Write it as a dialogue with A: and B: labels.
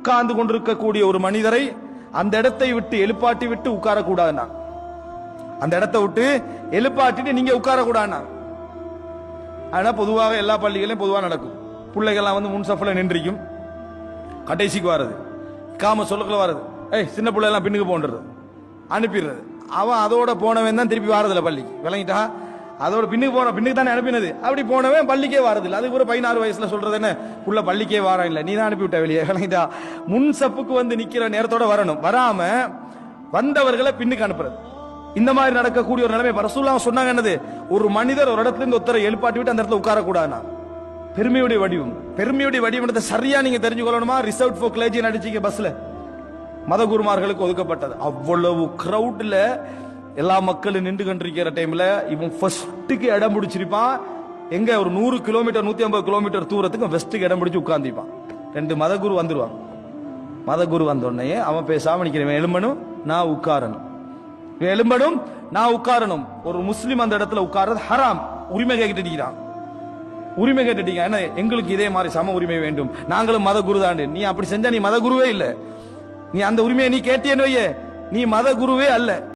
A: உட்கார்ந்து கொண்டிருக்கக்கூடிய ஒரு மனிதரை அந்த இடத்தை விட்டு எழுப்பாட்டி விட்டு உட்காரக்கூடாதுன்னா, அந்த இடத்தை விட்டு எழுப்பாட்டிட்டு நீங்க உட்காரக்கூடாதுன்னா. ஆனா பொதுவாக எல்லா பள்ளிகளையும் பொதுவாக நடக்கும். பிள்ளைகள்லாம் வந்து முன்சஃப்ல நின்றிக்கும், கடைசிக்கு வர்றது, காம சொல்லக்குள்ள வர்றது, சின்ன பிள்ளை எல்லாம் பின்னுக்கு போன்றது, அனுப்பிடுறது. அவன் அதோட போனவன் தான் திருப்பி வாரதில்ல பள்ளிக்கு, விளங்கிட்டா? அதோட பின்னுக்கு தானே அனுப்பினது. அப்படி போனவன் பள்ளிக்கே வாரதில்லை. அது ஒரு 16 வயசுல சொல்றது என்ன, புள்ள பள்ளிக்கே வாரம் இல்லை, நீ தான் அனுப்பிவிட்ட வெளியே, விளங்கிட்டா? முன் சப்புக்கு வந்து நிக்கிற நேரத்தோட வரணும், வராம வந்தவர்களை பின்னுக்கு அனுப்புறது. இந்த மாதிரி நடக்கக்கூடிய ஒரு நிலைமை ரசூலுல்லாஹ் சொன்னாங்க. என்னது, ஒரு மனிதர் ஒரு இடத்துல இருந்து ஒருத்தரை எழுப்பாட்டி விட்டு அந்த இடத்துல உட்காரக்கூடாதுன்னா. பெருமையுடைய வடிவம், பெருமையுடைய வடிவத்தை சரியா நீங்க தெரிஞ்சுக்கொள்ளணுமா? ரிசர்வ் ஃபார் கிளர்ஜி நடிச்சிங்க பஸ்ல, மதகுருமார்களுக்கு ஒதுக்கப்பட்டது. அவ்வளவு கிரௌட்ல எல்லா மக்களும் நின்று கொண்டிருக்கிற டைம்ல இவன் ஃபர்ஸ்ட்டுக்கு இடம் பிடிச்சிருப்பான். எங்க ஒரு 100 கிலோமீட்டர் 150 கிலோமீட்டர் தூரத்துக்கு ஃபர்ஸ்ட்டுக்கு இடம் பிடிச்சு உட்கார்ந்துப்பான். 2 மதகுரு வந்துருவான். மதகுரு வந்த உடனே அவன் பேசாம நிக்கிறவன் எலும்பணும், நான் உட்காரணும், எலும்பணும், நான் உட்காரணும். ஒரு முஸ்லிம் அந்த இடத்துல உட்கார்றது ஹராம். உரிமை கேட்டுக்கிறான், உரிமை கேட்டுட்டீங்க. என்ன, எங்களுக்கு இதே மாதிரி சம உரிமை வேண்டும், நாங்களும் மத குரு தான். நீ அப்படி செஞ்சா நீ மத குருவே இல்ல. நீ அந்த உரிமையை நீ கேட்டியன்னு வையே, நீ மத குருவே அல்ல.